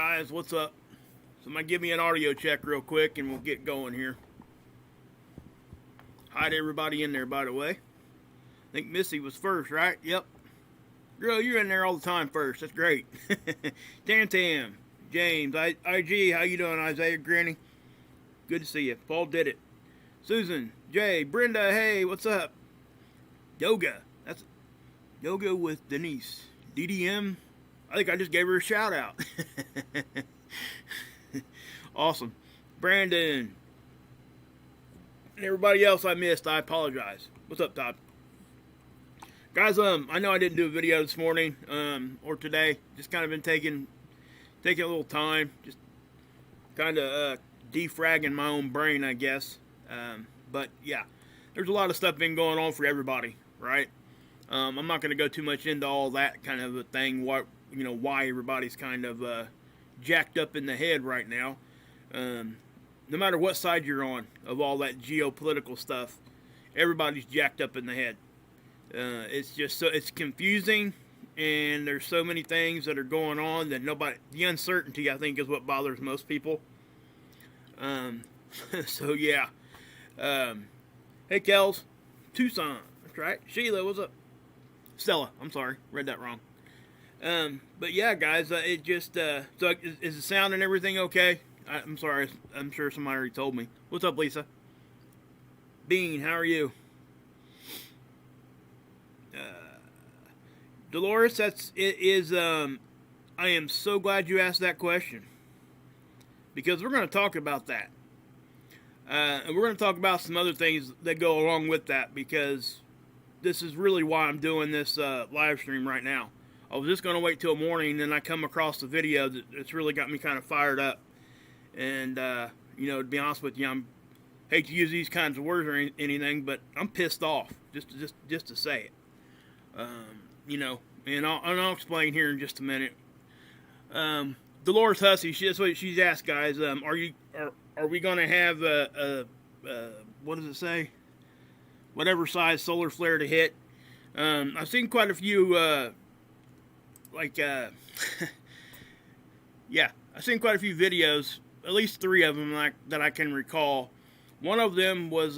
guys, what's up? Somebody give me an audio check real quick and we'll get going here. Hi to everybody in there, by the way. I think Missy was first, right? Yep. Girl, you're in there all the time first. That's great. Tam, James, IG, how you doing, Isaiah, Granny? Good to see you. Paul did it. Susan, Jay, Brenda, hey, what's up? Yoga. That's Yoga with Denise. DDM. I think I just gave her a shout out. Awesome. Brandon. And everybody else I missed, I apologize. What's up, Todd? Guys, I know I didn't do a video this morning, or today. Just kind of been taking a little time. Just kind of defragging my own brain, I guess. But yeah, there's a lot of stuff been going on for everybody, right? I'm not going to go too much into all that kind of a thing. Why everybody's kind of jacked up in the head right now. No matter what side you're on of all that geopolitical stuff, everybody's jacked up in the head. It's just it's confusing, and there's so many things that are going on that the uncertainty, I think, is what bothers most people. So yeah. Hey, Kels, Tucson, that's right. Sheila, what's up? Stella, I'm sorry, read that wrong. But yeah, guys, it just, so is the sound and everything okay? I'm sorry, I'm sure somebody already told me. What's up, Lisa? Bean, how are you? Dolores, I am so glad you asked that question. Because we're going to talk about that. And we're going to talk about some other things that go along with that, because this is really why I'm doing this live stream right now. I was just going to wait till morning, and then I come across the video that's really got me kind of fired up. And, to be honest with you, I hate to use these kinds of words or anything, but I'm pissed off, just to say it. And I'll explain here in just a minute. Dolores Hussey, that's what she's asked, guys. Are we going to have what does it say? Whatever size solar flare to hit. I've seen quite a few, yeah, I've seen quite a few videos, at least 3 of them that I can recall. One of them was,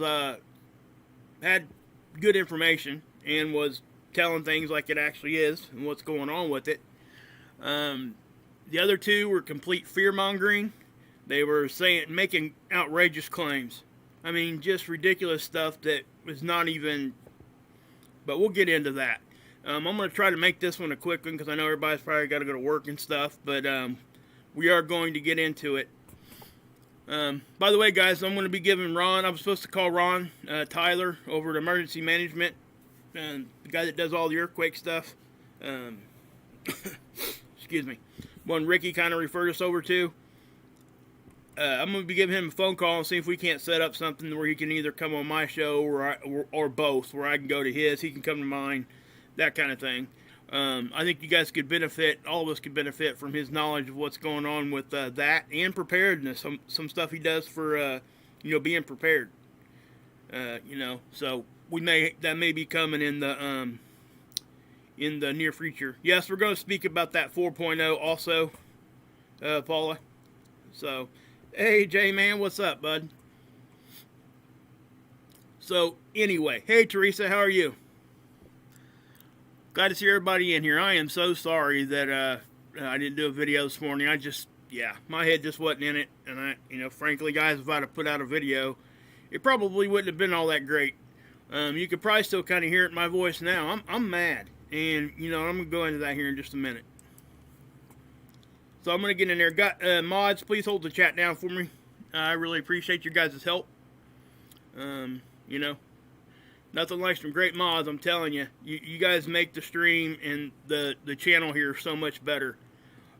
had good information and was telling things like it actually is and what's going on with it. The other 2 were complete fear-mongering. They were making outrageous claims. I mean, just ridiculous stuff that was not even, but we'll get into that. I'm going to try to make this one a quick one because I know everybody's probably got to go to work and stuff, but we are going to get into it. By the way, guys, I'm going to be giving Ron, I was supposed to call Ron Tyler over at Emergency Management, the guy that does all the earthquake stuff. Excuse me. One Ricky kind of referred us over to. I'm going to be giving him a phone call and see if we can't set up something where he can either come on my show or both, where I can go to his, he can come to mine, that kind of thing. I think you guys could benefit, all of us could benefit from his knowledge of what's going on with that and preparedness. Some stuff he does for, being prepared. So that may be coming in the near future. Yes, we're going to speak about that 4.0 also, Paula. So, hey, J-Man, what's up, bud? So, anyway, hey, Teresa, how are you? Glad to see everybody in here. I am so sorry that I didn't do a video this morning. My head just wasn't in it. And frankly, guys, if I'd have put out a video, it probably wouldn't have been all that great. You could probably still kind of hear it in my voice now. I'm mad. And, I'm going to go into that here in just a minute. So I'm going to get in there. Mods, please hold the chat down for me. I really appreciate your guys' help. Nothing like some great mods, I'm telling you. You guys make the stream and the channel here so much better.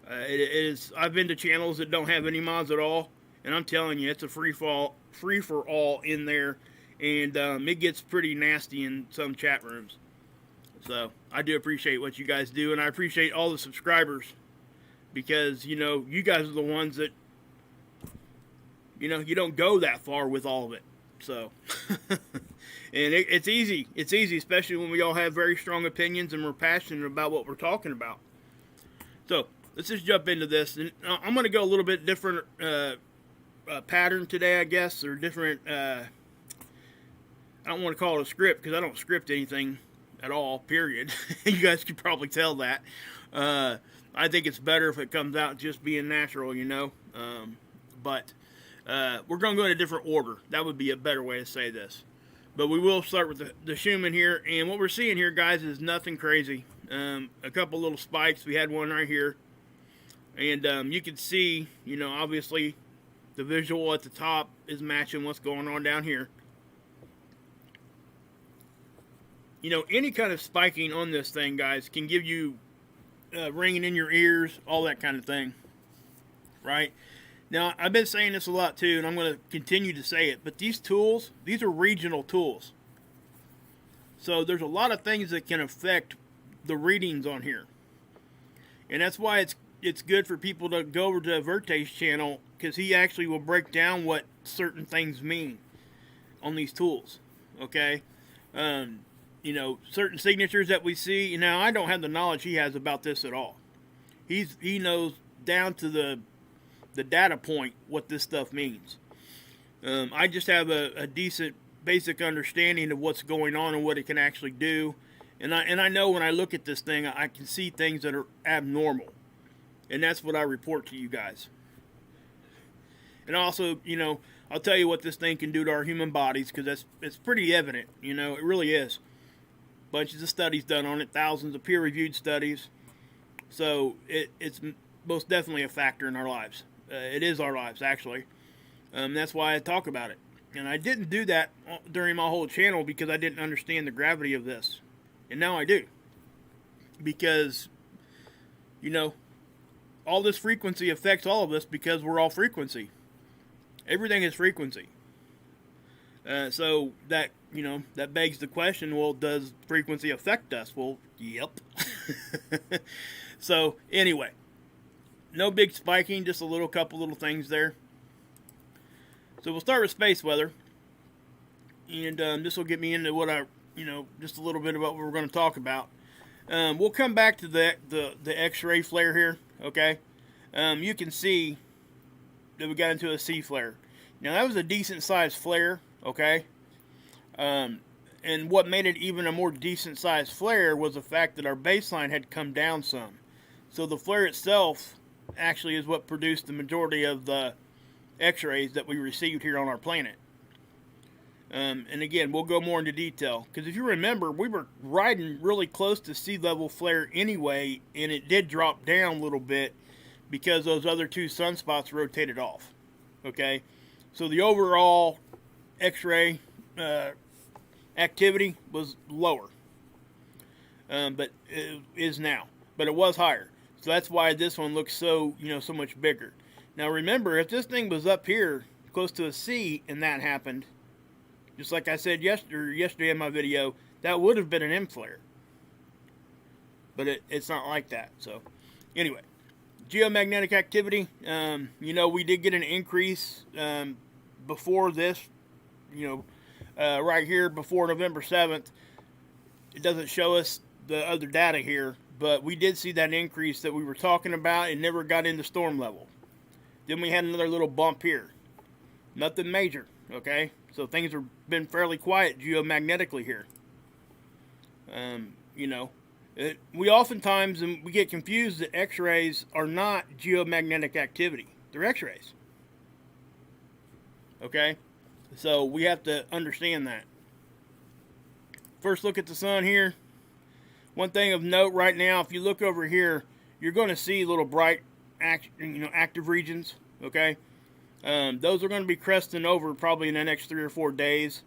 I've been to channels that don't have any mods at all, and I'm telling you, it's a free-for-all in there, and it gets pretty nasty in some chat rooms. So, I do appreciate what you guys do, and I appreciate all the subscribers, because, you guys are the ones that, you don't go that far with all of it. So, and it's easy. It's easy, especially when we all have very strong opinions and we're passionate about what we're talking about. So, let's just jump into this. And I'm going to go a little bit different pattern today, I guess, or different. I don't want to call it a script because I don't script anything at all, period. You guys can probably tell that. I think it's better if it comes out just being natural, you know. But we're going to go in a different order. That would be a better way to say this. But we will start with the Schumann here. And what we're seeing here, guys, is nothing crazy. A couple little spikes. We had one right here. And you can see, you know, obviously the visual at the top is matching what's going on down here. You know, any kind of spiking on this thing, guys, can give you ringing in your ears, all that kind of thing. Right? Now, I've been saying this a lot too, and I'm going to continue to say it, but these tools, these are regional tools. So there's a lot of things that can affect the readings on here. And that's why it's good for people to go over to Erupts' channel, because he actually will break down what certain things mean on these tools. Okay? You know, certain signatures that we see. Now, I don't have the knowledge he has about this at all. He knows down to the data point what this stuff means. I just have a decent basic understanding of what's going on and what it can actually do. And I know when I look at this thing, I can see things that are abnormal. And that's what I report to you guys. And also, you know, I'll tell you what this thing can do to our human bodies, because it's pretty evident. You know, it really is. Bunches of studies done on it, thousands of peer-reviewed studies. So it's most definitely a factor in our lives. It is our lives, actually. That's why I talk about it. And I didn't do that during my whole channel because I didn't understand the gravity of this. And now I do. Because, you know, all this frequency affects all of us because we're all frequency. Everything is frequency. So that, you know, that begs the question, well, does frequency affect us? Well, yep. So, anyway. No big spiking, just a couple little things there. So we'll start with space weather. And this will get me into what just a little bit about what we're going to talk about. We'll come back to the X-ray flare here, okay? You can see that we got into a C flare. Now, that was a decent-sized flare, okay? And what made it even a more decent-sized flare was the fact that our baseline had come down some. So the flare itself actually is what produced the majority of the X-rays that we received here on our planet. And again, we'll go more into detail, because if you remember, we were riding really close to sea level flare anyway, and it did drop down a little bit because those other two sunspots rotated off. Okay, so the overall X-ray activity was lower, but it is now, but it was higher. So that's why this one looks so, so much bigger. Now remember, if this thing was up here close to a C and that happened, just like I said yesterday in my video, that would have been an M flare. But it's not like that. So anyway, geomagnetic activity, we did get an increase before this, right here before November 7th. It doesn't show us the other data here, but we did see that increase that we were talking about. It never got into storm level. Then we had another little bump here. Nothing major, okay? So things have been fairly quiet geomagnetically here. We oftentimes, and we get confused that X-rays are not geomagnetic activity. They're X-rays. Okay? So we have to understand that. First look at the sun here. One thing of note right now, if you look over here, you're going to see little bright active regions, okay? Those are going to be cresting over probably in the next 3 or 4 days,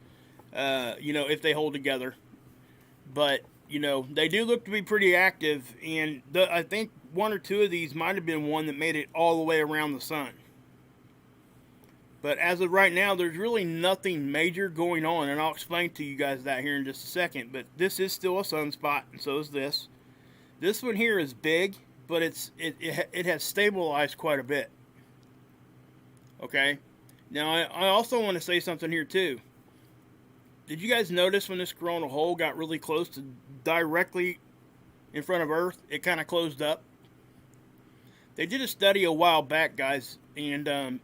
if they hold together. But, they do look to be pretty active, and I think 1 or 2 of these might have been one that made it all the way around the sun. But as of right now, there's really nothing major going on, and I'll explain to you guys that here in just a second. But this is still a sunspot, and so is this. This one here is big, but it has stabilized quite a bit. Okay? Now, I also want to say something here, too. Did you guys notice when this coronal hole got really close to directly in front of Earth, it kind of closed up? They did a study a while back, guys, and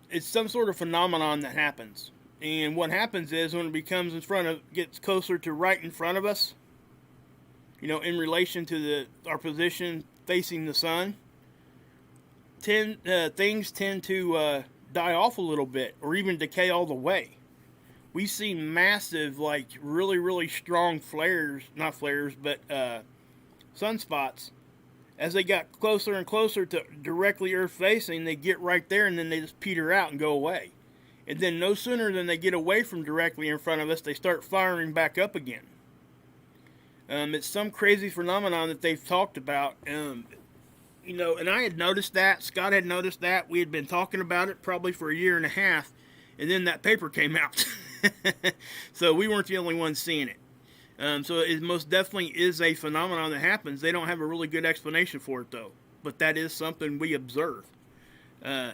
it's some sort of phenomenon that happens. And what happens is when it becomes in front of, gets closer to right in front of us, you know, in relation to our position facing the sun, things tend to die off a little bit, or even decay all the way. We see massive, like really, really strong flares, not flares, but sunspots. As they got closer and closer to directly Earth facing, they get right there and then they just peter out and go away. And then no sooner than they get away from directly in front of us, they start firing back up again. It's some crazy phenomenon that they've talked about. You know, and I had noticed that. Scott had noticed that. We had been talking about it probably for a year and a half. And then that paper came out. So we weren't the only ones seeing it. So it most definitely is a phenomenon that happens. They don't have a really good explanation for it, though. But that is something we observe.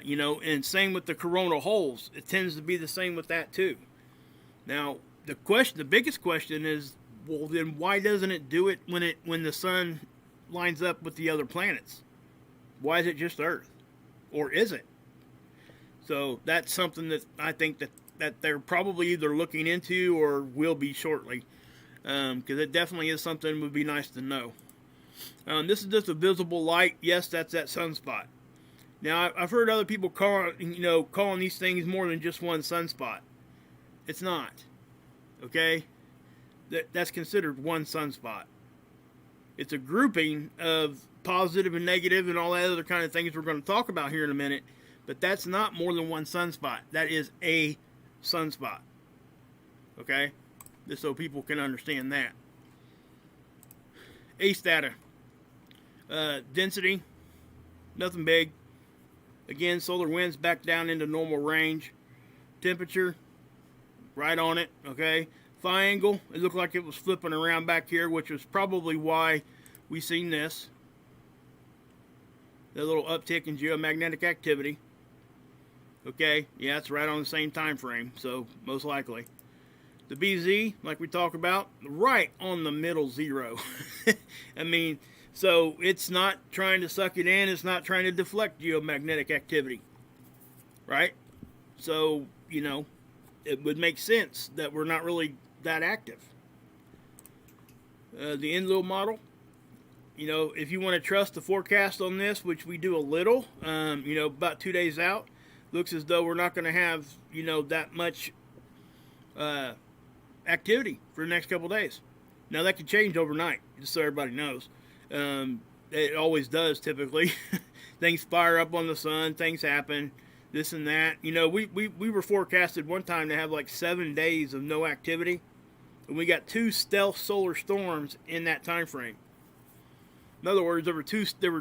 You know, and same with the coronal holes. It tends to be the same with that, too. Now, the biggest question is, well, then why doesn't it do it when the sun lines up with the other planets? Why is it just Earth? Or is it? So that's something that I think that they're probably either looking into or will be shortly. Because it definitely is something that would be nice to know. This is just a visible light. Yes, that's that sunspot. Now, I've heard other people calling these things more than just one sunspot. It's not. Okay? That's considered one sunspot. It's a grouping of positive and negative and all that other kind of things we're going to talk about here in a minute. But that's not more than one sunspot. That is a sunspot. Okay? Just so people can understand that. ACE data. Density. Nothing big. Again, solar winds back down into normal range. Temperature. Right on it. Okay? Phi angle. It looked like it was flipping around back here, which was probably why we seen this. That little uptick in geomagnetic activity. Okay? Yeah, it's right on the same time frame. So, most likely. The BZ, like we talked about, right on the middle zero. I mean, so it's not trying to suck it in. It's not trying to deflect geomagnetic activity. Right? So, you know, it would make sense that we're not really that active. The Enlil model. You know, if you want to trust the forecast on this, which we do a little, you know, about 2 days out, looks as though we're not going to have, you know, that much activity for the next couple days. Now that could change overnight, just so everybody knows. It always does typically. Things fire up on the sun, things happen, this and that. You know, we were forecasted one time to have like 7 days of no activity, and we got 2 stealth solar storms in that time frame. In other words, there were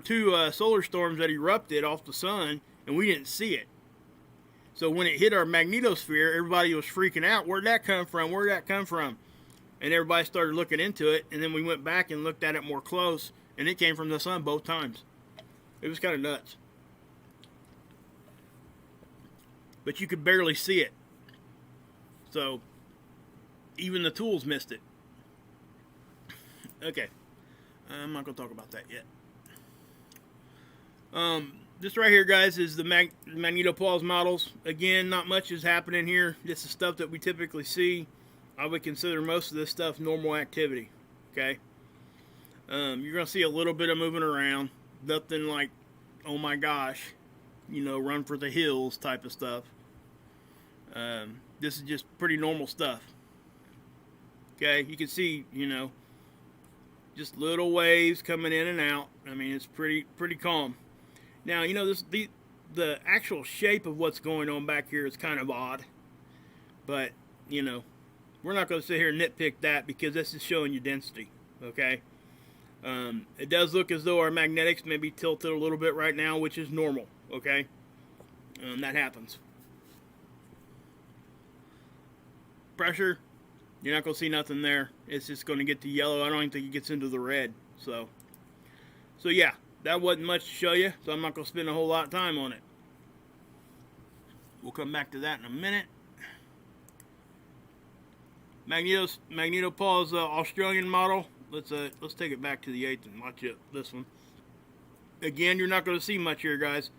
two solar storms that erupted off the sun, and we didn't see it. So when it hit our magnetosphere, everybody was freaking out. Where'd that come from? Where'd that come from? And everybody started looking into it. And then we went back and looked at it more close. And it came from the sun both times. It was kind of nuts. But you could barely see it. So even the tools missed it. Okay. I'm not going to talk about that yet. This right here, guys, is the magnetopause models. Again, not much is happening here. This is stuff that we typically see. I would consider most of this stuff normal activity. Okay? You're going to see a little bit of moving around. Nothing like, oh my gosh, you know, run for the hills type of stuff. This is just pretty normal stuff. Okay? You can see, you know, just little waves coming in and out. I mean, it's pretty calm. Now, you know, the actual shape of what's going on back here is kind of odd. But, you know, we're not going to sit here and nitpick that because this is showing you density, okay? It does look as though our magnetics may be tilted a little bit right now, which is normal, okay? That happens. Pressure, you're not going to see nothing there. It's just going to get to yellow. I don't even think it gets into the red. So yeah. That wasn't much to show you, so I'm not going to spend a whole lot of time on it. We'll come back to that in a minute. Magnetopause Australian model. Let's take it back to the 8th and watch this one. Again, you're not going to see much here, guys.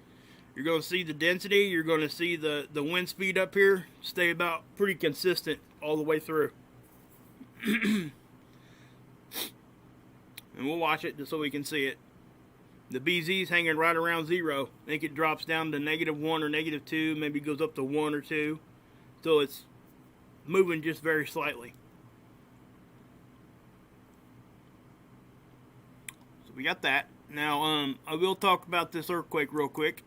You're going to see the density. You're going to see the wind speed up here stay about pretty consistent all the way through. And we'll watch it just so we can see it. The BZ's hanging right around 0. I think it drops down to -1 or -2, maybe goes up to 1 or 2. So it's moving just very slightly. So we got that. Now, I will talk about this earthquake real quick.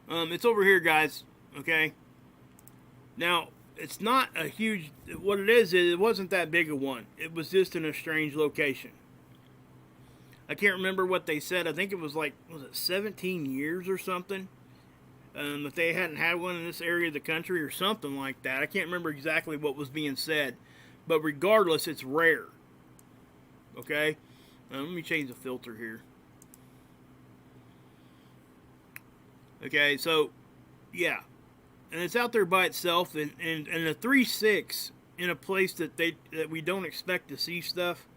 It's over here, guys. Okay. Now, it's not a huge. What it is it wasn't that big a one. It was just in a strange location. I can't remember what they said. I think it was like, was it 17 years or something? That they hadn't had one in this area of the country or something like that. I can't remember exactly what was being said. But regardless, it's rare. Okay? Let me change the filter here. Okay, so, yeah. And it's out there by itself. And a 3.6 in a place that we don't expect to see stuff,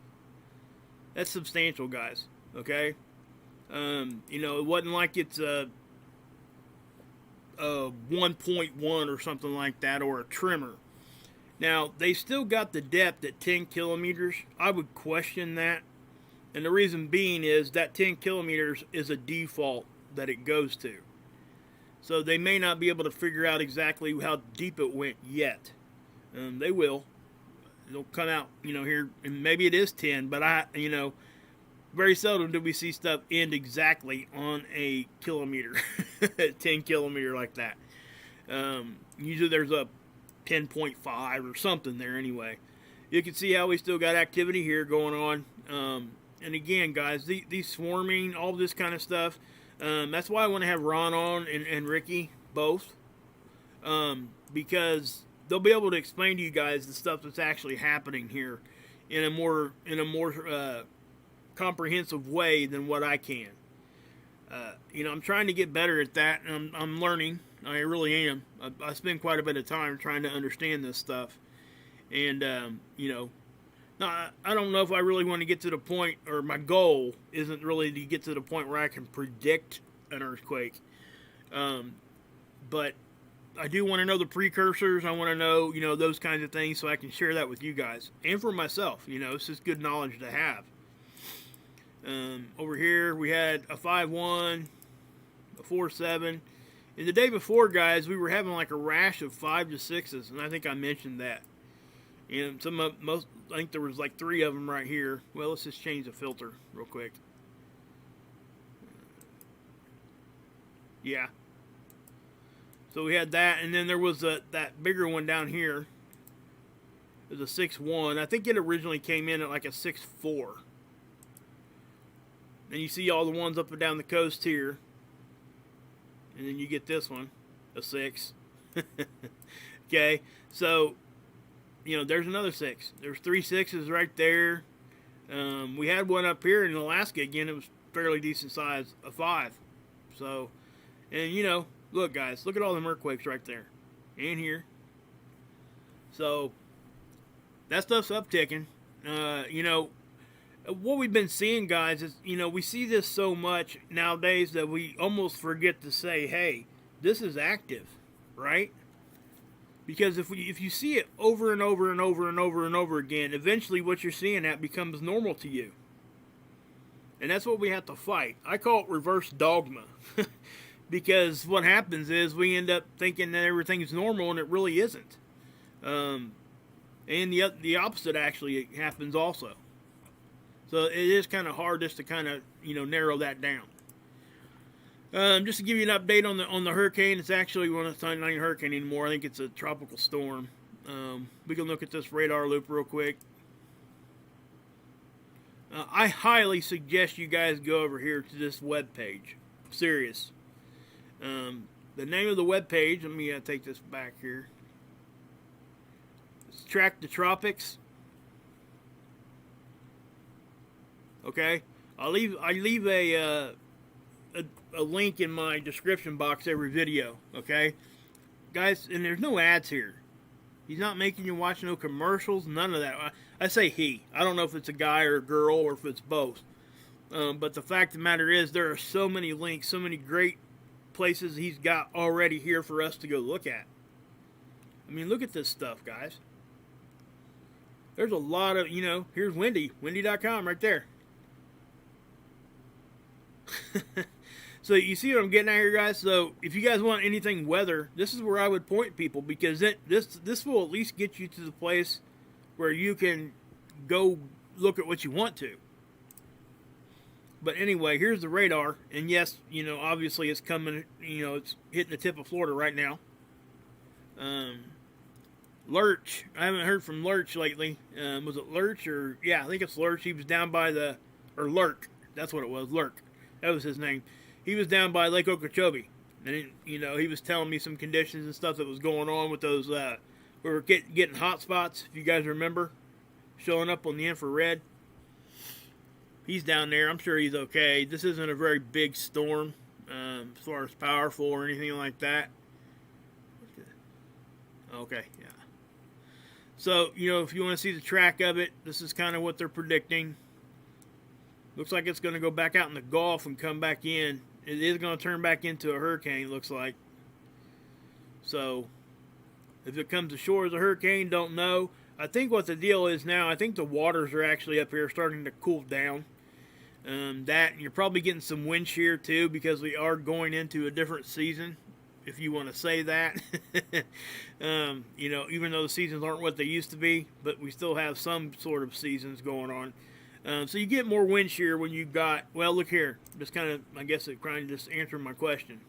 that's substantial, guys. Okay? You know, it wasn't like it's a 1.1 or something like that, or a tremor. Now, they still got the depth at 10 kilometers. I would question that. And the reason being is that 10 kilometers is a default that it goes to. So they may not be able to figure out exactly how deep it went yet. They will. It'll come out, you know, here, and maybe it is 10, but you know, very seldom do we see stuff end exactly on a kilometer, 10 kilometer like that. Usually there's a 10.5 or something there anyway. You can see how we still got activity here going on. And again, guys, these swarming, all this kind of stuff, that's why I want to have Ron on and Ricky both, because they'll be able to explain to you guys the stuff that's actually happening here in a more comprehensive way than what I can. You know, I'm trying to get better at that, and I'm learning. I really am. I spend quite a bit of time trying to understand this stuff, and you know, now, I don't know if I really want to get to the point, or my goal isn't really to get to the point where I can predict an earthquake. But I do want to know the precursors. I want to know, you know, those kinds of things so I can share that with you guys. And for myself, you know, it's just good knowledge to have. Over here, we had a 5.1, a 4.7. And the day before, guys, we were having like a rash of 5 to 6s, and I think I mentioned that. And I think there was like 3 of them right here. Well, let's just change the filter real quick. Yeah. So we had that, and then there was that bigger one down here. It was a 6.1. I think it originally came in at like a 6.4. And you see all the ones up and down the coast here. And then you get this one, a 6. Okay, so, you know, there's another 6. There's 3 6s right there. We had one up here in Alaska again. It was fairly decent size, a 5. So, and you know, look, guys, look at all the earthquakes right there, and here. So that stuff's upticking. You know, what we've been seeing, guys, is, you know, we see this so much nowadays that we almost forget to say, hey, this is active, right? Because if you see it over and over and over and over and over again, eventually what you're seeing at becomes normal to you. And that's what we have to fight. I call it reverse dogma. Because what happens is we end up thinking that everything's normal, and it really isn't. And the opposite actually happens also. So it is kind of hard just to kind of, you know, narrow that down. Just to give you an update on the hurricane, it's actually it's not a hurricane anymore. I think it's a tropical storm. We can look at this radar loop real quick. I highly suggest you guys go over here to this web page. Serious. The name of the web page. Let me take this back here. It's Track the Tropics. Okay, I leave a link in my description box every video. Okay, guys, and there's no ads here. He's not making you watch no commercials, none of that. I say he. I don't know if it's a guy or a girl or if it's both. But the fact of the matter is, there are so many links, so many great places he's got already here for us to go look at. I mean, look at this stuff, guys. There's a lot of, here's Wendy, wendy.com right there. So you see what I'm getting at here, guys? So if you guys want anything weather, this is where I would point people, because this will at least get you to the place where you can go look at what you want to. But anyway, here's the radar, and yes, obviously it's coming, it's hitting the tip of Florida right now. Lurch, I haven't heard from Lurch lately. Was it Lurch or, yeah, I think it's Lurch. He was down by Lurk, that's what it was, Lurk. That was his name. He was down by Lake Okeechobee, and he was telling me some conditions and stuff that was going on with those. We were getting hot spots, if you guys remember, showing up on the infrared. He's down there. I'm sure he's okay. This isn't a very big storm, as far as powerful or anything like that. Okay, yeah. So if you want to see the track of it, this is kind of what they're predicting. Looks like it's going to go back out in the Gulf and come back in. It is going to turn back into a hurricane, looks like. So, if it comes ashore as a hurricane, don't know. I think what the deal is now, I think the waters are actually up here starting to cool down. And you're probably getting some wind shear too, because we are going into a different season, if you want to say that. Even though the seasons aren't what they used to be, but we still have some sort of seasons going on. So you get more wind shear when you got, well, look here. Just kind of, I guess it kind of just answered my question.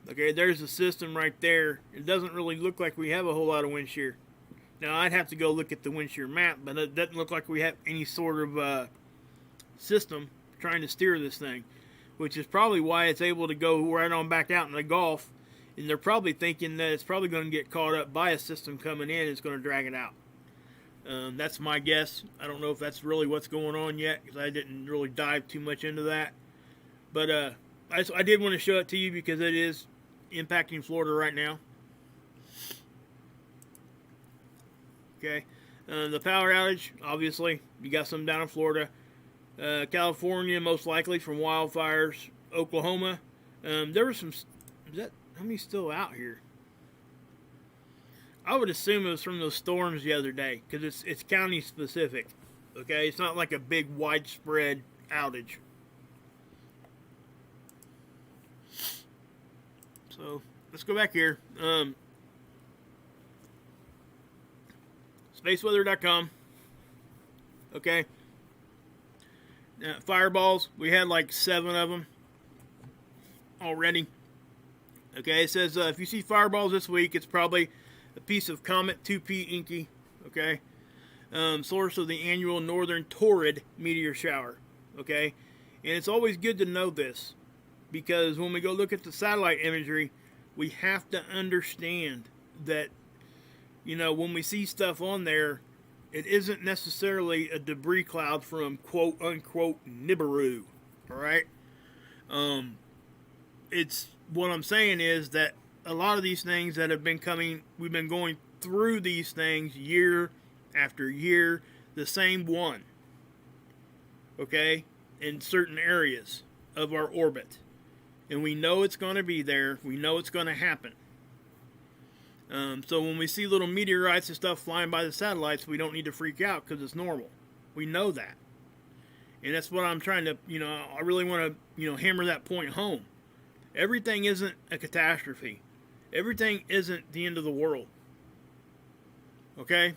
Okay, there's the system right there. It doesn't really look like we have a whole lot of wind shear. Now, I'd have to go look at the wind shear map, but it doesn't look like we have any sort of system trying to steer this thing, which is probably why it's able to go right on back out in the Gulf. And they're probably thinking that it's probably going to get caught up by a system coming in. It's going to drag it out. That's my guess. I don't know if that's really what's going on yet, because I didn't really dive too much into that. But I did want to show it to you because it is impacting Florida right now. Okay. The power outage, obviously, you got some down in Florida. California, most likely from wildfires. Oklahoma. There was some... how many still out here? I would assume it was from those storms the other day, because it's county specific. Okay, it's not like a big widespread outage. So let's go back here. Spaceweather.com. Okay. Fireballs. We had like 7 of them already. Okay, it says if you see fireballs this week, it's probably a piece of Comet 2P Inky, okay? Source of the annual northern torrid meteor shower, okay? And it's always good to know this, because when we go look at the satellite imagery, we have to understand that, when we see stuff on there, it isn't necessarily a debris cloud from quote-unquote Nibiru, all right? It's, what I'm saying is that a lot of these things that have been coming, we've been going through these things year after year, the same one, okay, in certain areas of our orbit. And we know it's going to be there. We know it's going to happen. So when we see little meteorites and stuff flying by the satellites, we don't need to freak out, because it's normal. We know that. And that's what I'm trying to, I really want to, hammer that point home. Everything isn't a catastrophe. Everything isn't the end of the world. Okay?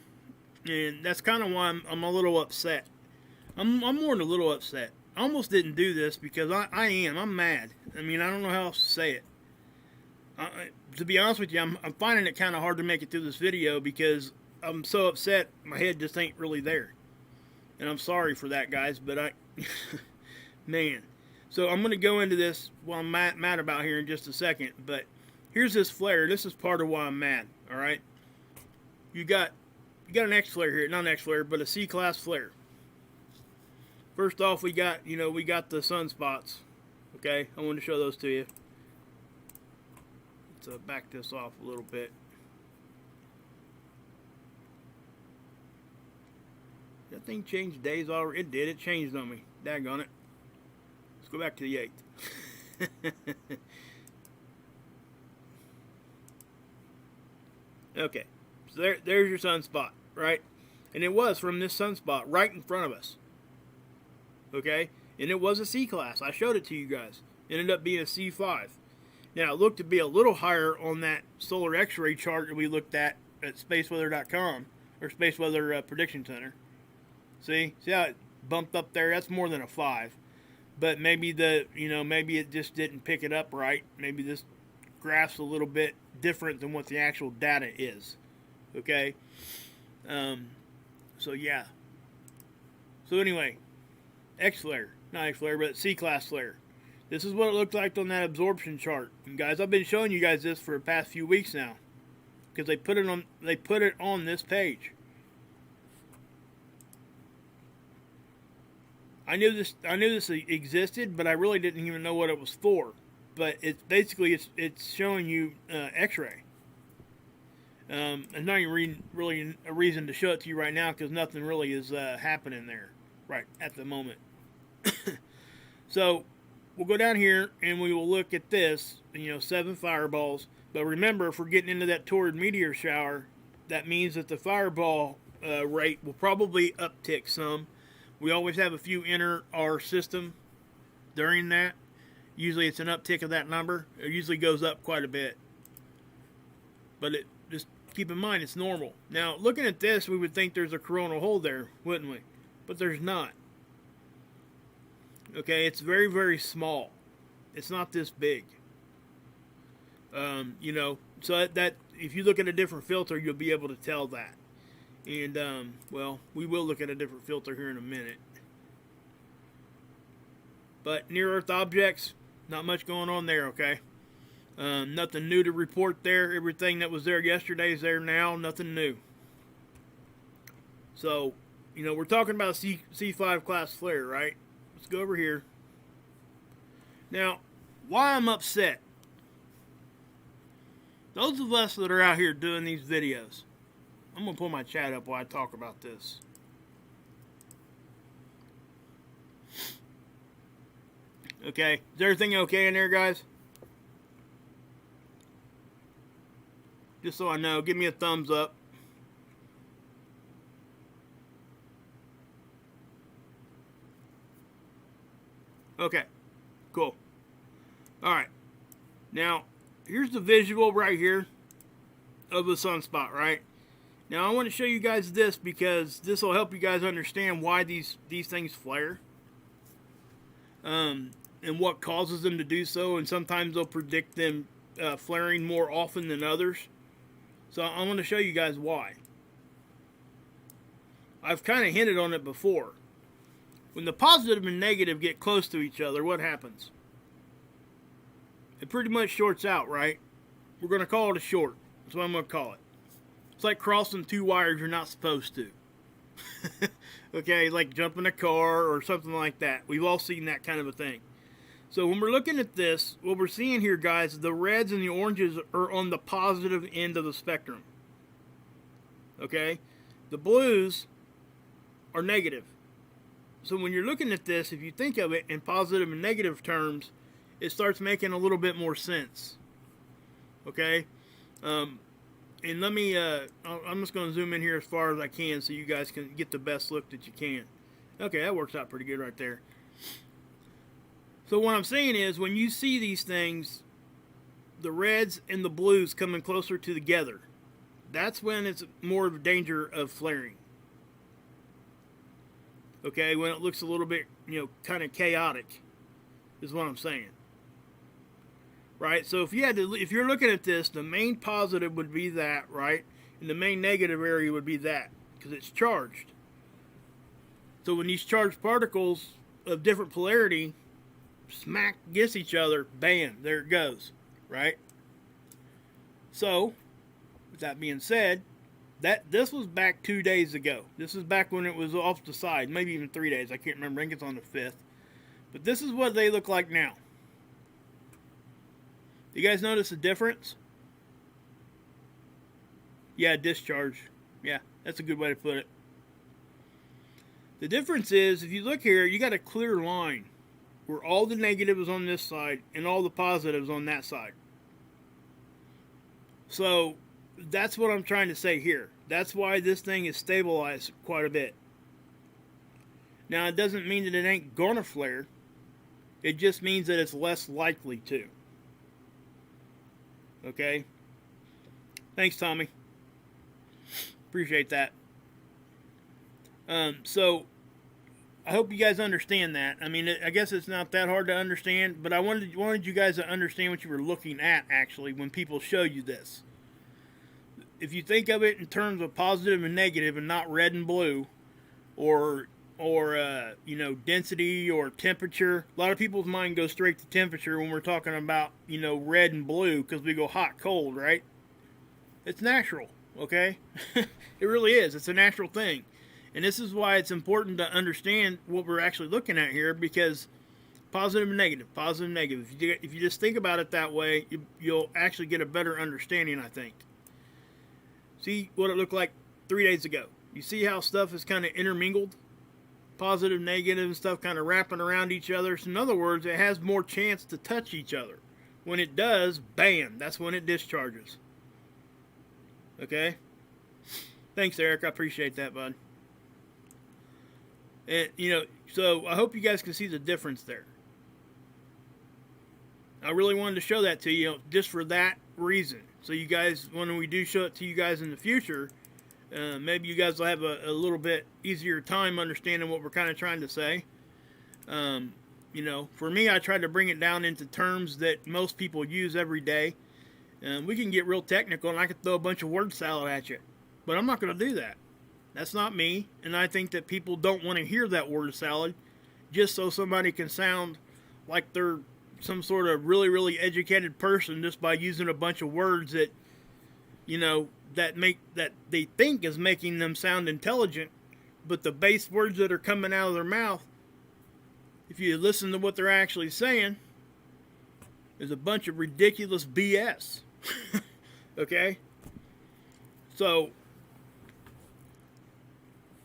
And that's kind of why I'm a little upset. I'm more than a little upset. I almost didn't do this because I'm mad. I mean, I don't know how else to say it. To be honest with you, I'm finding it kind of hard to make it through this video because I'm so upset, my head just ain't really there. And I'm sorry for that, guys, but man. So I'm going to go into this what I'm mad about here in just a second, but here's this flare. This is part of why I'm mad, all right? You got an X flare here, not an X flare, but a C-class flare. First off, we got the sunspots, okay? I wanted to show those to you. Let's back this off a little bit. That thing changed days already. It did. It changed on me. Daggone it. Let's go back to the 8th. Okay. So there's your sunspot, right? And it was from this sunspot right in front of us. Okay? And it was a C class. I showed it to you guys. It ended up being a C5. Now, it looked to be a little higher on that solar x-ray chart that we looked at spaceweather.com, or Space Weather Prediction Center. See how it bumped up there? That's more than a 5. But maybe maybe it just didn't pick it up right. Maybe this graph's a little bit different than what the actual data is. Okay? So yeah. So anyway, X-flare. Not X-flare, but C-class flare. This is what it looked like on that absorption chart. And guys, I've been showing you guys this for the past few weeks now, because they put it on this page. I knew this existed, but I really didn't even know what it was for. But it's basically showing you X-ray. There's not even really a reason to show it to you right now, because nothing really is happening there right at the moment. So we'll go down here and we will look at this. 7 fireballs. But remember, if we're getting into that torrid meteor shower, that means that the fireball rate will probably uptick some. We always have a few enter our system during that. Usually it's an uptick of that number. It usually goes up quite a bit. But just keep in mind, it's normal. Now, looking at this, we would think there's a coronal hole there, wouldn't we? But there's not. Okay, it's very, very small. It's not this big. So that if you look at a different filter, you'll be able to tell that. And, well, we will look at a different filter here in a minute. But near-Earth objects, not much going on there, okay? Nothing new to report there. Everything that was there yesterday is there now. Nothing new. So, we're talking about a C5 class flare, right? Let's go over here. Now, why I'm upset. Those of us that are out here doing these videos, I'm going to pull my chat up while I talk about this. Okay, is everything okay in there, guys? Just so I know, give me a thumbs up. Okay, cool. Alright, now, here's the visual right here of the sunspot, right? Now, I want to show you guys this because this will help you guys understand why these things flare. And what causes them to do so, and sometimes they'll predict them flaring more often than others. So I'm going to show you guys why. I've kind of hinted on it before. When the positive and negative get close to each other, what happens? It pretty much shorts out, right? We're going to call it a short. That's what I'm going to call it. It's like crossing two wires you're not supposed to. Okay, like jumping a car or something like that. We've all seen that kind of a thing. So when we're looking at this, what we're seeing here, guys, the reds and the oranges are on the positive end of the spectrum. Okay? The blues are negative. So when you're looking at this, if you think of it in positive and negative terms, it starts making a little bit more sense. Okay? And let me, I'm just going to zoom in here as far as I can so you guys can get the best look that you can. Okay, that works out pretty good right there. So what I'm saying is, when you see these things, the reds and the blues coming closer together, that's when it's more of a danger of flaring. Okay, when it looks a little bit, kind of chaotic, is what I'm saying. Right, so if you're looking at this, the main positive would be that, right? And the main negative area would be that, because it's charged. So when these charged particles of different polarity smack against each other, bam, there it goes, right? So, with that being said, this was back 2 days ago. This is back when it was off the side, maybe even 3 days. I can't remember. I think it's on the 5th. But this is what they look like now. You guys notice the difference? Yeah, discharge. Yeah, that's a good way to put it. The difference is, if you look here, you got a clear line where all the negative is on this side and all the positives on that side. So that's what I'm trying to say here. That's why this thing is stabilized quite a bit. Now, it doesn't mean that it ain't gonna flare. It just means that it's less likely to. Okay? Thanks, Tommy. Appreciate that. So, I hope you guys understand that. I mean, I guess it's not that hard to understand, but I wanted you guys to understand what you were looking at, actually, when people show you this. If you think of it in terms of positive and negative and not red and blue, or you know, density or temperature. A lot of people's mind goes straight to temperature when we're talking about, you know, red and blue, because we go hot, cold, right? It's natural, okay? It really is. It's a natural thing. And this is why it's important to understand what we're actually looking at here, because positive and negative, positive and negative. If you just think about it that way, you'll actually get a better understanding, I think. See what it looked like 3 days ago. You see how stuff is kind of intermingled? Positive, negative, and stuff kind of wrapping around each other. So in other words, it has more chance to touch each other. When it does, bam, that's when it discharges. Okay? Thanks, Eric. I appreciate that, bud. And, you know, so I hope you guys can see the difference there. I really wanted to show that to you, just for that reason. So you guys, when we do show it to you guys in the future, maybe you guys will have a little bit easier time understanding what we're kind of trying to say. You know, for me, I try to bring it down into terms that most people use every day. We can get real technical, and I can throw a bunch of word salad at you. But I'm not going to do that. That's not me. And I think that people don't want to hear that word salad just so somebody can sound like they're some sort of really, really educated person just by using a bunch of words that, you know, that they think is making them sound intelligent, but the base words that are coming out of their mouth, if you listen to what they're actually saying, is a bunch of ridiculous BS. Okay? So,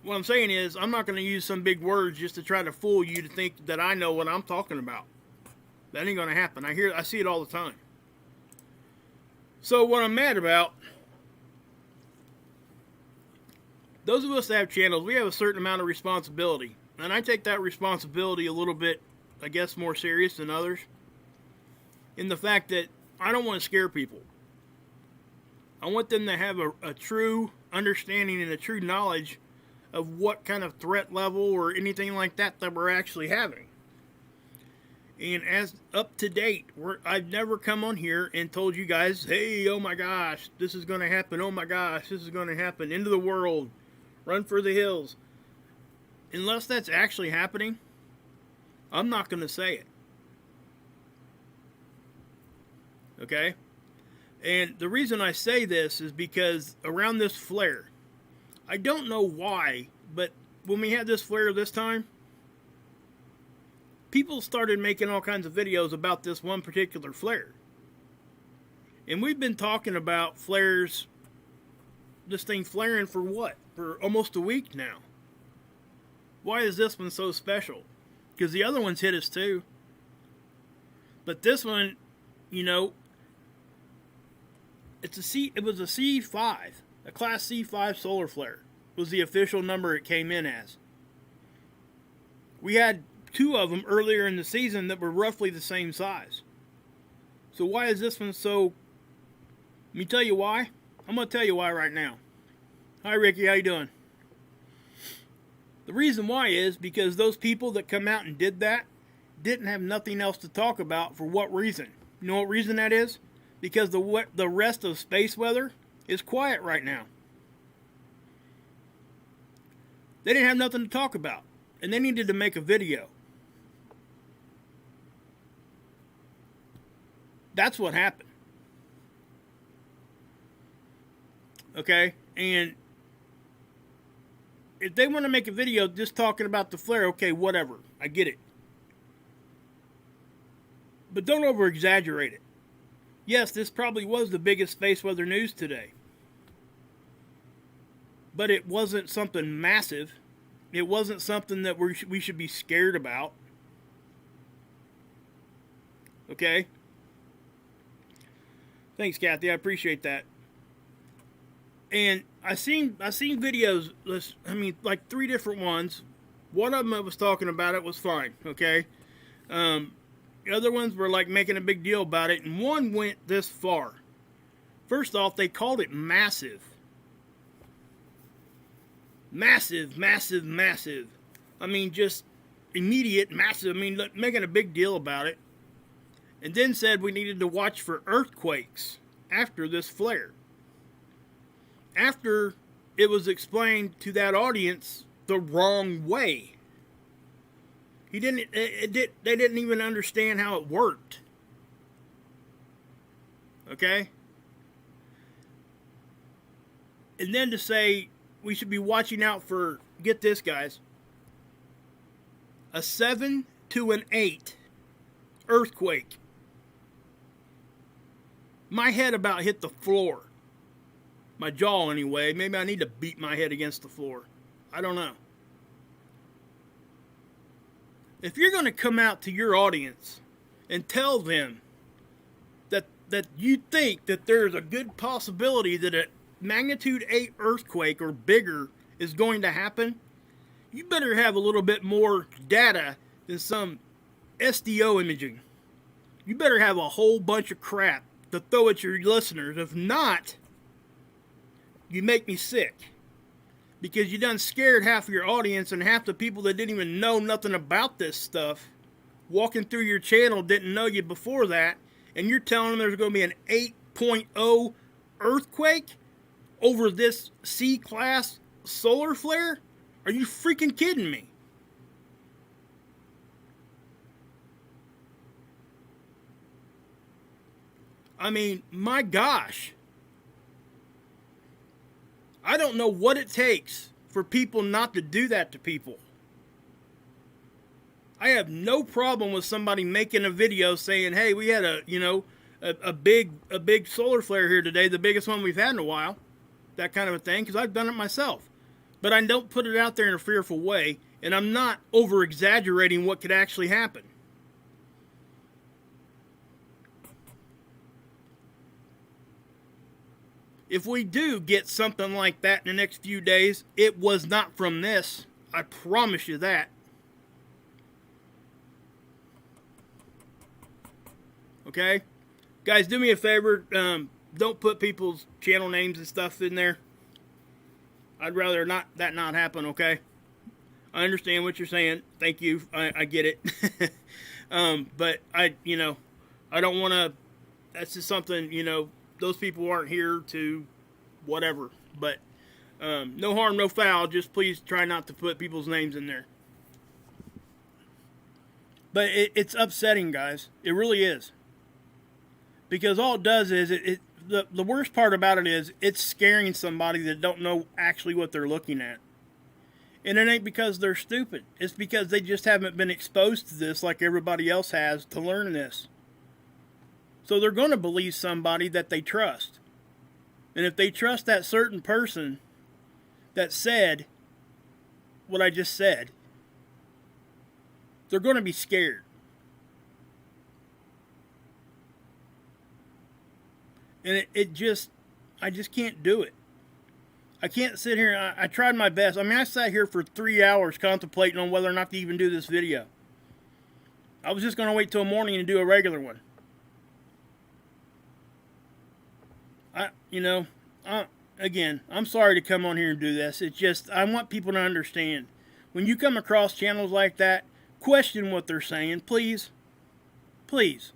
what I'm saying is, I'm not going to use some big words just to try to fool you to think that I know what I'm talking about. That ain't going to happen. I see it all the time. So, what I'm mad about, those of us that have channels, we have a certain amount of responsibility. And I take that responsibility a little bit, I guess, more serious than others. In the fact that I don't want to scare people. I want them to have a true understanding and a true knowledge of what kind of threat level or anything like that we're actually having. And as up to date, I've never come on here and told you guys, hey, oh my gosh, this is going to happen. Oh my gosh, this is going to happen. End of the world. Run for the hills. Unless that's actually happening, I'm not going to say it. Okay? And the reason I say this is because around this flare, I don't know why, but when we had this flare this time, people started making all kinds of videos about this one particular flare. And we've been talking about flares, this thing flaring for what? For almost a week now. Why is this one so special? Because the other ones hit us too. But this one, you know, it was a C5. A Class C5 solar flare was the official number it came in as. We had 2 of them earlier in the season that were roughly the same size. So why is this one so... Let me tell you why. I'm going to tell you why right now. Hi, Ricky. How you doing? The reason why is because those people that come out and did that didn't have nothing else to talk about. For what reason? You know what reason that is? Because the rest of space weather is quiet right now. They didn't have nothing to talk about. And they needed to make a video. That's what happened. Okay? And if they want to make a video just talking about the flare, okay, whatever. I get it. But don't over-exaggerate it. Yes, this probably was the biggest space weather news today. But it wasn't something massive It wasn't something that we should be scared about. Okay? Thanks, Kathy. I appreciate that. And I seen videos, I mean, like 3 different ones. One of them I was talking about it was fine, okay? The other ones were like making a big deal about it, and one went this far. First off, they called it massive. Massive, massive, massive. I mean, just immediate, massive. I mean, making a big deal about it. And then said we needed to watch for earthquakes after this flare. After it was explained to that audience the wrong way. They didn't even understand how it worked. Okay? And then to say we should be watching out for, get this, guys, a 7 to an 8 earthquake. My head about hit the floor. My jaw, anyway. Maybe I need to beat my head against the floor. I don't know. If you're going to come out to your audience and tell them that you think that there's a good possibility that a magnitude 8 earthquake or bigger is going to happen, you better have a little bit more data than some SDO imaging. You better have a whole bunch of crap to throw at your listeners. If not, you make me sick. Because you done scared half of your audience, and half the people that didn't even know nothing about this stuff walking through your channel didn't know you before that, and you're telling them there's going to be an 8.0 earthquake over this C-class solar flare? Are you freaking kidding me? I mean, my gosh. I don't know what it takes for people not to do that to people. I have no problem with somebody making a video saying, hey, we had a big solar flare here today, the biggest one we've had in a while. That kind of a thing, because I've done it myself. But I don't put it out there in a fearful way, and I'm not over-exaggerating what could actually happen. If we do get something like that in the next few days, it was not from this. I promise you that. Okay? Guys, do me a favor. Don't put people's channel names and stuff in there. I'd rather not happen, okay? I understand what you're saying. Thank you. I get it. But I don't want to, that's just something, those people aren't here to whatever. But no harm, no foul. Just please try not to put people's names in there. But it's upsetting, guys. It really is. Because all it does is, the worst part about it is, it's scaring somebody that don't know actually what they're looking at. And it ain't because they're stupid. It's because they just haven't been exposed to this like everybody else has to learn this. So they're going to believe somebody that they trust. And if they trust that certain person that said what I just said, they're going to be scared. And I just can't do it. I can't sit here, I tried my best. I mean, I sat here for 3 hours contemplating on whether or not to even do this video. I was just going to wait till morning and do a regular one. Again, I'm sorry to come on here and do this. It's just, I want people to understand. When you come across channels like that, question what they're saying, please. Please.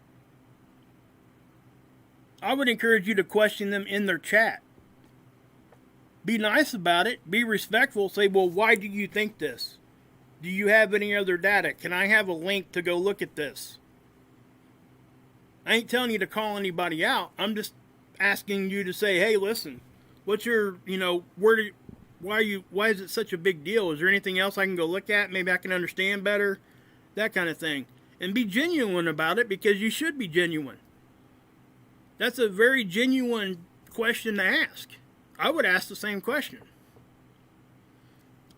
I would encourage you to question them in their chat. Be nice about it. Be respectful. Say, well, why do you think this? Do you have any other data? Can I have a link to go look at this? I ain't telling you to call anybody out. I'm just asking you to say, hey, listen, what's your, why is it such a big deal? Is there anything else I can go look at? Maybe I can understand better. That kind of thing. And be genuine about it, because you should be genuine. That's a very genuine question to ask. I would ask the same question.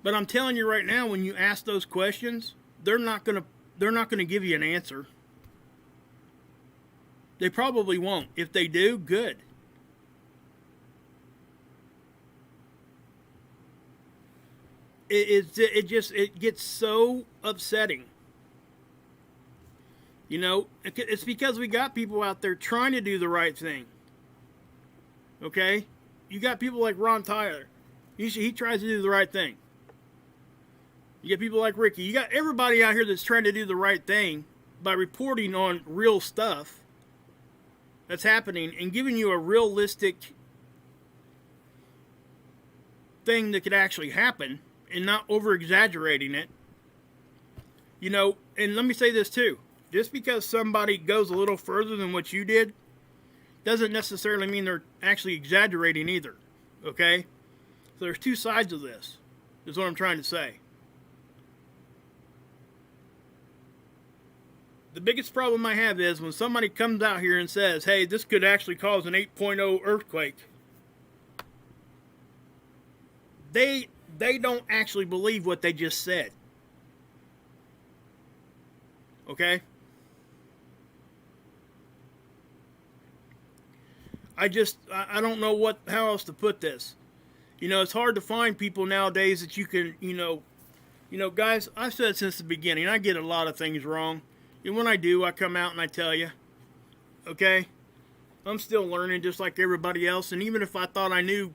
But I'm telling you right now, when you ask those questions, they're not gonna give you an answer. They probably won't. If they do, good. It gets so upsetting. You know, it's because we got people out there trying to do the right thing. Okay? You got people like Ron Tyler. He tries to do the right thing. You get people like Ricky. You got everybody out here that's trying to do the right thing by reporting on real stuff that's happening and giving you a realistic thing that could actually happen and not over-exaggerating it. You know, and let me say this too. Just because somebody goes a little further than what you did doesn't necessarily mean they're actually exaggerating either. Okay? So there's two sides of this, is what I'm trying to say. The biggest problem I have is when somebody comes out here and says, hey, this could actually cause an 8.0 earthquake. They don't actually believe what they just said. Okay? I don't know how else to put this. You know, it's hard to find people nowadays that you can, you know, guys, I've said since the beginning, I get a lot of things wrong. And when I do, I come out and I tell you. Okay? I'm still learning just like everybody else. And even if I thought I knew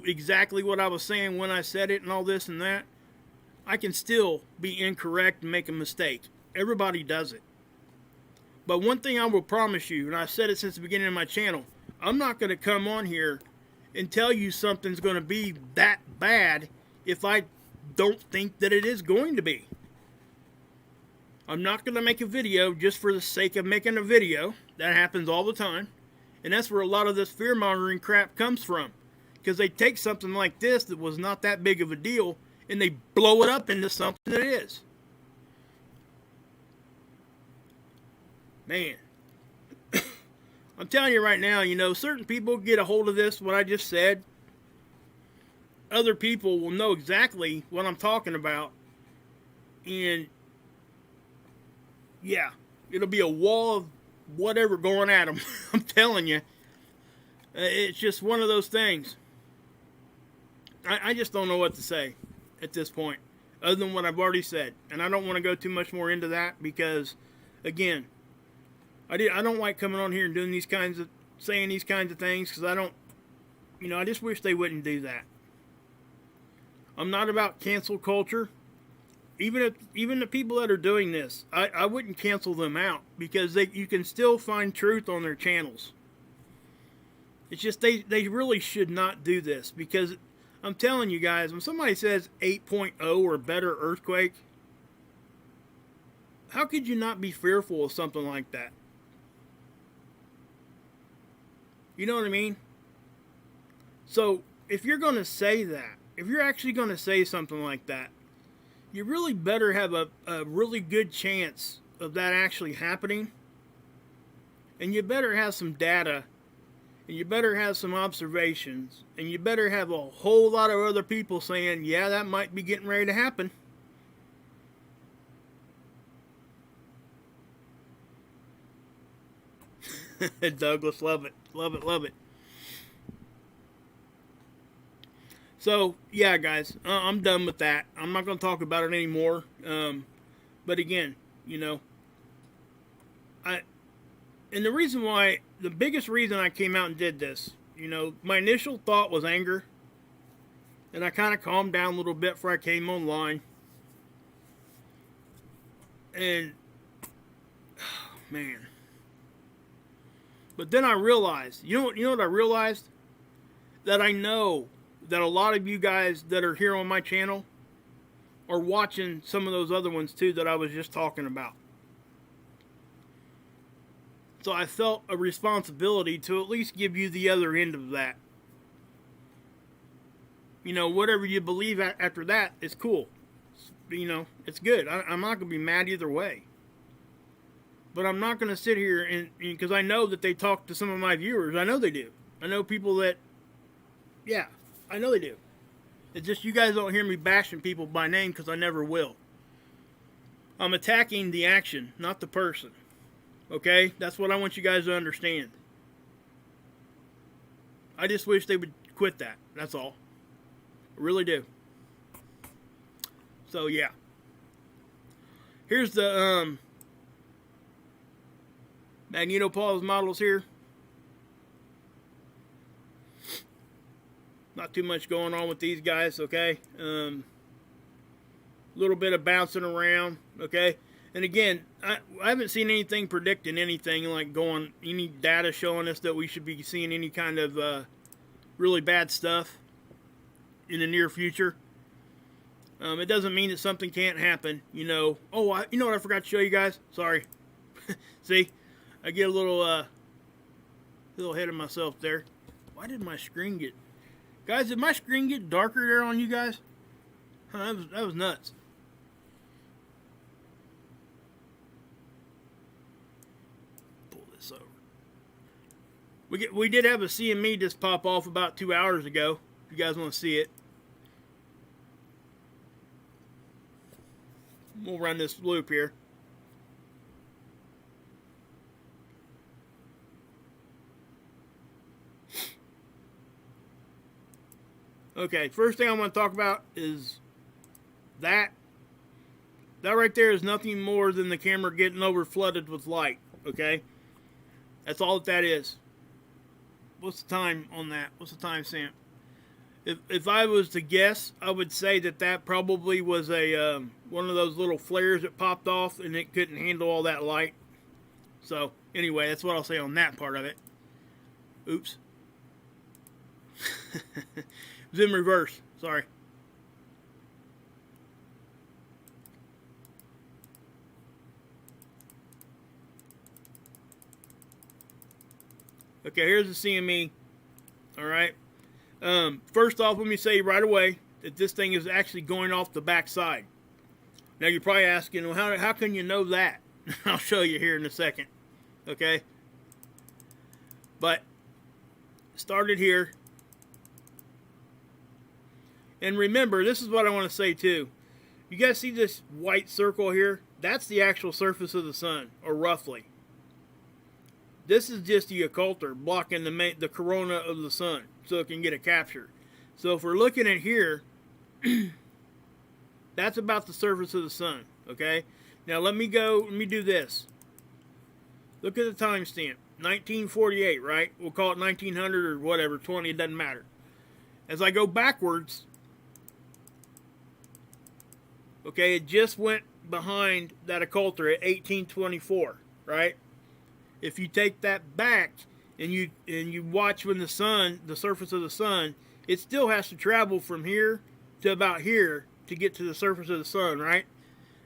exactly what I was saying when I said it and all this and that, I can still be incorrect and make a mistake. Everybody does it. But one thing I will promise you, and I've said it since the beginning of my channel, I'm not going to come on here and tell you something's going to be that bad if I don't think that it is going to be. I'm not going to make a video just for the sake of making a video. That happens all the time. And that's where a lot of this fear-mongering crap comes from. Because they take something like this that was not that big of a deal and they blow it up into something that is. Man. I'm telling you right now, you know, certain people get a hold of this, what I just said. Other people will know exactly what I'm talking about. And, yeah, it'll be a wall of whatever going at them. I'm telling you. It's just one of those things. I just don't know what to say at this point, other than what I've already said. And I don't want to go too much more into that because, again, I don't like coming on here and doing saying these kinds of things because I don't, you know, I just wish they wouldn't do that. I'm not about cancel culture. Even the people that are doing this, I wouldn't cancel them out because you can still find truth on their channels. It's just they really should not do this because I'm telling you guys, when somebody says 8.0 or better earthquake, how could you not be fearful of something like that? You know what I mean? So, if you're going to say that, if you're actually going to say something like that, you really better have a really good chance of that actually happening. And you better have some data. And you better have some observations. And you better have a whole lot of other people saying, yeah, that might be getting ready to happen. Douglas, love it. Love it, love it. So, yeah, guys, I'm done with that. I'm not going to talk about it anymore. But again, you know, and the biggest reason I came out and did this, you know, my initial thought was anger. And I kind of calmed down a little bit before I came online. And, oh, man. But then I realized, you know what I realized? That I know that a lot of you guys that are here on my channel are watching some of those other ones too that I was just talking about. So I felt a responsibility to at least give you the other end of that. You know, whatever you believe after that is cool. You know, it's good. I'm not going to be mad either way. But I'm not going to sit here and because I know that they talk to some of my viewers. I know they do. I know people that, yeah, I know they do. It's just you guys don't hear me bashing people by name because I never will. I'm attacking the action, not the person. Okay? That's what I want you guys to understand. I just wish they would quit that. That's all. I really do. So, yeah. Here's the Magnetopause models here. Not too much going on with these guys, okay? Little bit of bouncing around, okay? And again, I haven't seen anything predicting anything, like any data showing us that we should be seeing any kind of really bad stuff in the near future. It doesn't mean that something can't happen, you know. Oh, you know what I forgot to show you guys? Sorry. See? I get a little ahead of myself there. Why did my screen get... Guys, did my screen get darker there on you guys? Huh, that was nuts. Pull this over. We did have a CME just pop off about 2 hours ago. If you guys want to see it. We'll run this loop here. Okay, first thing I want to talk about is that right there is nothing more than the camera getting over flooded with light, okay? That's all that is. What's the time on that? What's the time stamp? If I was to guess, I would say that probably was a one of those little flares that popped off and it couldn't handle all that light. So, anyway, that's what I'll say on that part of it. Oops. It was in reverse. Sorry. Okay, here's the CME. Alright. First off, let me say right away that this thing is actually going off the back side. Now, you're probably asking, well, how can you know that? I'll show you here in a second. Okay? But, started here. And remember, this is what I want to say too. You guys see this white circle here? That's the actual surface of the sun, or roughly. This is just the occulter blocking the corona of the sun so it can get a capture. So if we're looking at here, that's about the surface of the sun, okay? Now let me do this. Look at the timestamp, 1948, right? We'll call it 1900 or whatever, 20, it doesn't matter. As I go backwards, okay, it just went behind that occulter at 1824, right? If you take that back and you watch when the surface of the sun, it still has to travel from here to about here to get to the surface of the sun, right?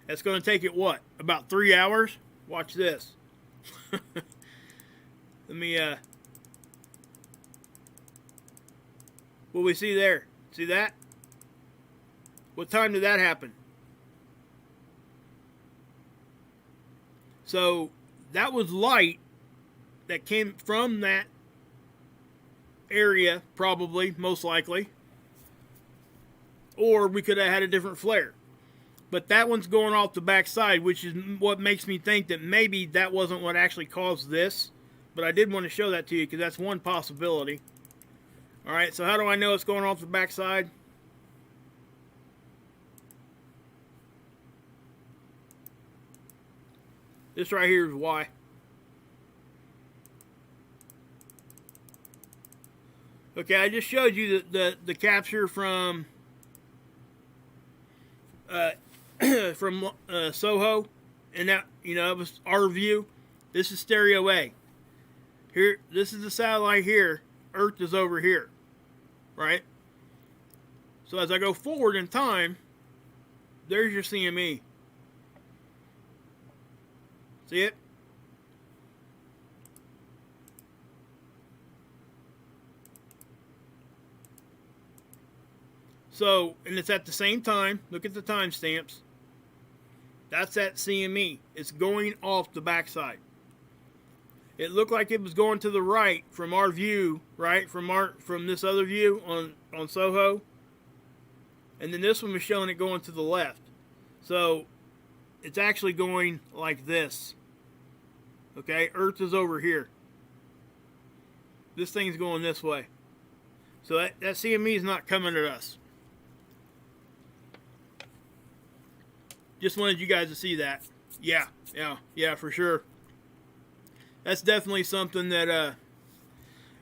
That's going to take it, what, about 3 hours? Watch this. Let me, what we see there? See that? What time did that happen? So, that was light that came from that area, probably, most likely. Or we could have had a different flare. But that one's going off the back side, which is what makes me think that maybe that wasn't what actually caused this. But I did want to show that to you because that's one possibility. Alright, so how do I know it's going off the back side? This right here is why. Okay, I just showed you the capture from from Soho, and that, you know, it was our view. This is stereo A. Here, this is the satellite here. Earth is over here, right? So as I go forward in time, there's your CME. See it? So, and it's at the same time. Look at the timestamps. That's that CME. It's going off the backside. It looked like it was going to the right from our view, right? From this other view on Soho. and then this one was showing it going to the left. So it's actually going like this. Okay, Earth is over here. This thing's going this way. So that CME is not coming at us. Just wanted you guys to see that. Yeah, for sure. That's definitely something that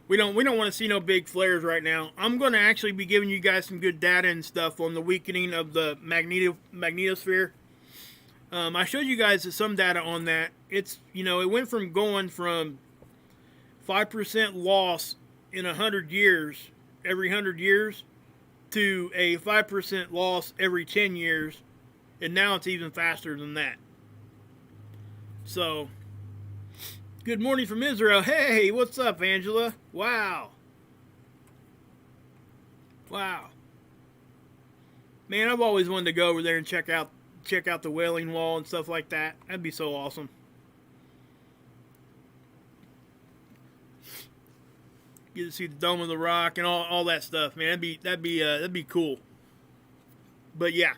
we don't want to see no big flares right now. I'm going to actually be giving you guys some good data and stuff on the weakening of the magnetosphere. I showed you guys some data on that. It's, it went from going from 5% loss in 100 years, every 100 years, to a 5% loss every 10 years, and now it's even faster than that. So, good morning from Israel. Hey, what's up, Angela? Wow. Man, I've always wanted to go over there and check out the Wailing Wall and stuff like that. That'd be so awesome. Get to see the Dome of the Rock and all that stuff, man. That'd be cool. But yeah,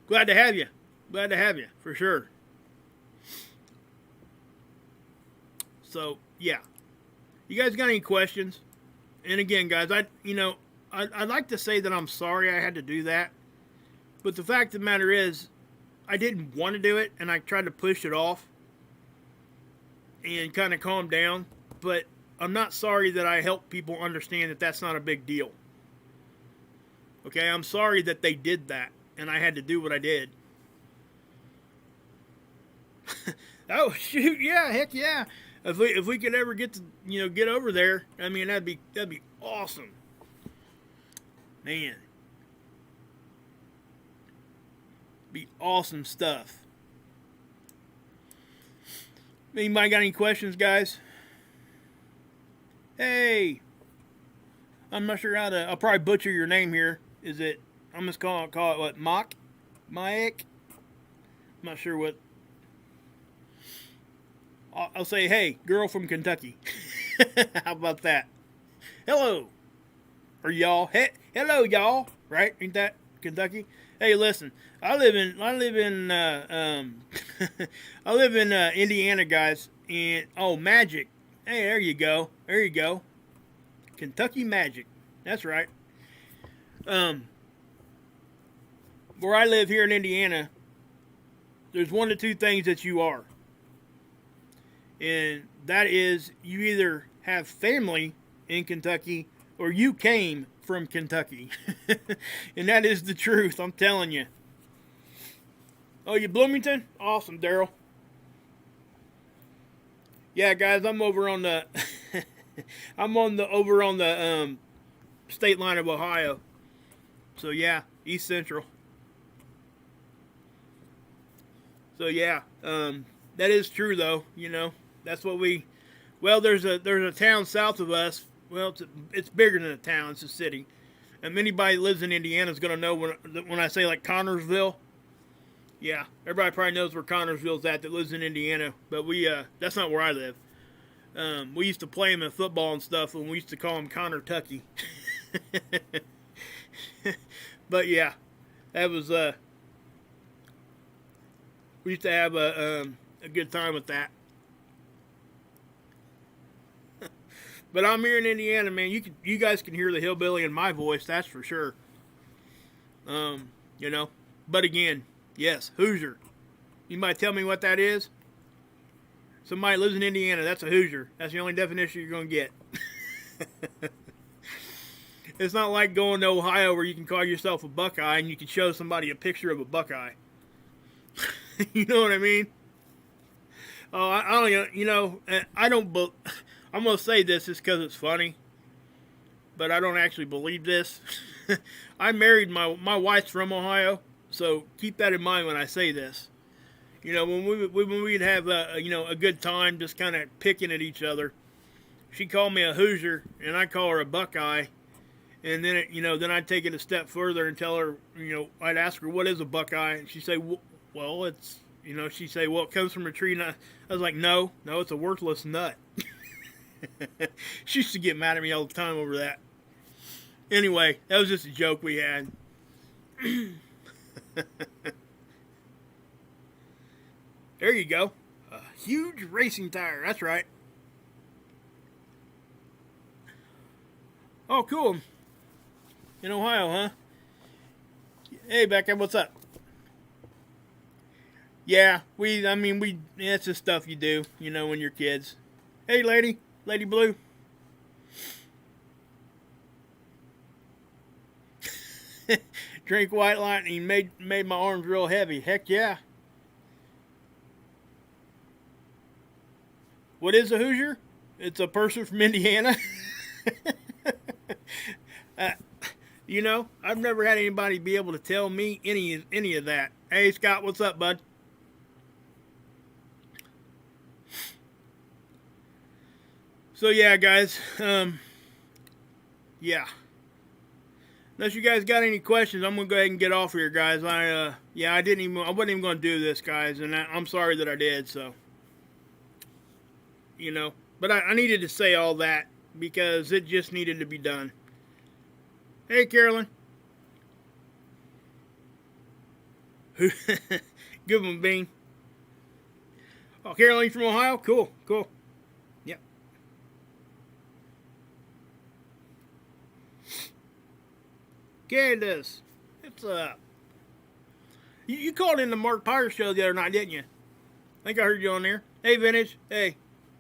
glad to have you. Glad to have you for sure. So yeah, you guys got any questions? And again, guys, I'd like to say that I'm sorry I had to do that, but the fact of the matter is, I didn't want to do it, and I tried to push it off and kind of calm down. But I'm not sorry that I helped people understand that that's not a big deal. Okay, I'm sorry that they did that, and I had to do what I did. Oh shoot, yeah, heck yeah. If we could ever get to get over there, I mean that'd be awesome. Man. Be awesome stuff. Anybody got any questions, guys? Hey. I'm not sure how to, I'll probably butcher your name here. Is it, I'm just call it what, Maek? I'm not sure what. I'll say, hey, girl from Kentucky. How about that? Hello. Or y'all. Hello, y'all. Right? Ain't that Kentucky? Hey, listen. I live in Indiana, guys. And magic. Hey, there you go. There you go. Kentucky magic. That's right. Where I live here in Indiana, there's one of two things that you are. And that is, you either have family in Kentucky or you came from Kentucky. And that is the truth, I'm telling you. Oh, you Bloomington? Awesome, Daryl. Yeah, guys, I'm over on the over on the state line of Ohio. So yeah, East Central. So yeah, that is true though, That's what there's a town south of us. Well, it's bigger than a town, it's a city. And anybody that lives in Indiana is going to know when I say like Connorsville. Yeah, everybody probably knows where Connorsville's at that lives in Indiana. But that's not where I live. We used to play them in football and stuff, and we used to call them Connor-tucky. But yeah, that was we used to have a good time with that. But I'm here in Indiana, man. You guys can hear the hillbilly in my voice, that's for sure. But again, yes, Hoosier. You might tell me what that is? Somebody lives in Indiana, that's a Hoosier. That's the only definition you're going to get. It's not like going to Ohio where you can call yourself a Buckeye and you can show somebody a picture of a Buckeye. You know what I mean? Oh, I'm going to say this just because it's funny, but I don't actually believe this. I married my wife's from Ohio, so keep that in mind when I say this. When we'd have a good time just kind of picking at each other, she called me a Hoosier and I call her a Buckeye, and then then I'd take it a step further and tell her, I'd ask her what is a Buckeye, and she'd say, well, it's she'd say, well, it comes from a tree, and I was like, no, it's a worthless nut. She used to get mad at me all the time over that. Anyway, that was just a joke we had. There you go. A huge racing tire. That's right. Oh, cool. In Ohio, huh? Hey, Becca, what's up? Yeah, that's the stuff you do, when you're kids. Hey, Lady Blue. Drink White Lightning made my arms real heavy. Heck yeah. What is a Hoosier? It's a person from Indiana. uh, I've never had anybody be able to tell me any of that. Hey, Scott, what's up, bud? So yeah, guys. Yeah. Unless you guys got any questions, I'm gonna go ahead and get off here, guys. I wasn't even gonna do this, guys, and I'm sorry that I did. So, but I needed to say all that because it just needed to be done. Hey, Carolyn. Good one, Bean. Oh, Carolyn from Ohio? Cool. Yep. Candace, what's up? You called in the Mark Pyre show the other night, didn't you? I think I heard you on there. Hey, Vintage. Hey,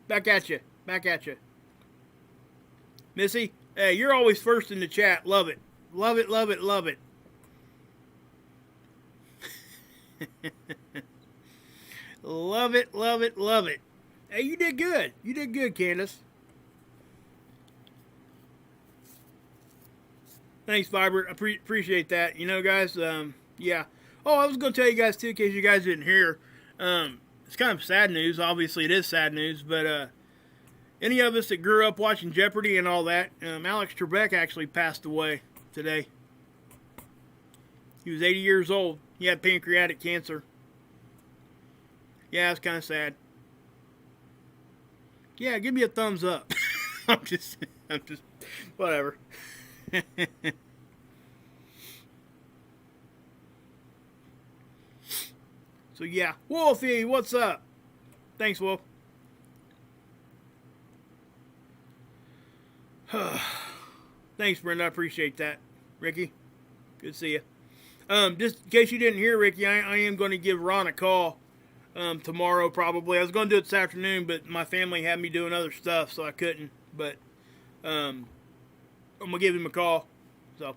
back at you. Missy, hey, you're always first in the chat. Love it. Love it. Love it. Hey, you did good, Candace. Thanks, Vibrant. I appreciate that. Guys, yeah. Oh, I was going to tell you guys, too, in case you guys didn't hear. It's kind of sad news. Obviously, it is sad news. But any of us that grew up watching Jeopardy and all that, Alex Trebek actually passed away today. He was 80 years old. He had pancreatic cancer. Yeah, it's kind of sad. Yeah, give me a thumbs up. I'm just, whatever. So yeah, Wolfie, what's up? Thanks, Wolf. Thanks, Brenda. I appreciate that. Ricky, good to see you. Just in case you didn't hear, Ricky, I am going to give Ron a call tomorrow probably. I was going to do it this afternoon, but my family had me doing other stuff, so I couldn't. But I'm going to give him a call. So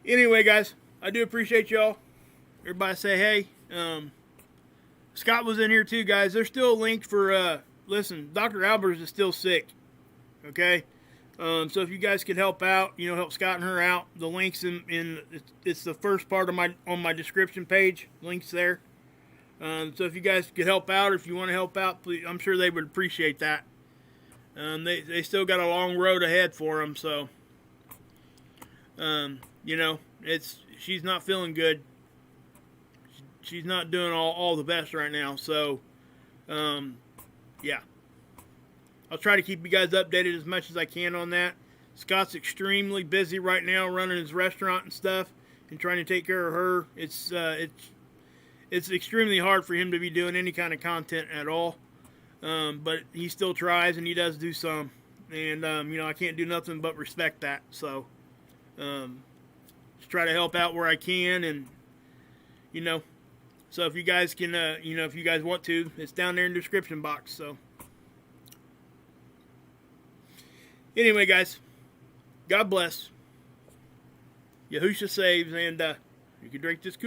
anyway, guys, I do appreciate y'all. Everybody say hey. Scott was in here too, guys. There's still a link for, listen, Dr. Albers is still sick. Okay? So if you guys could help out, help Scott and her out, the link's it's the first part of on my description page. Links there. So if you guys could help out, or if you want to help out, please, I'm sure they would appreciate that. They still got a long road ahead for them, so, she's not feeling good. She's not doing all the best right now, so, yeah. I'll try to keep you guys updated as much as I can on that. Scott's extremely busy right now running his restaurant and stuff and trying to take care of her. It's extremely hard for him to be doing any kind of content at all. But he still tries, and he does do some. And, I can't do nothing but respect that. So, just try to help out where I can. And, so if you guys can, if you guys want to, it's down there in the description box. So, anyway, guys, God bless. Yahusha saves, and you can drink this cool.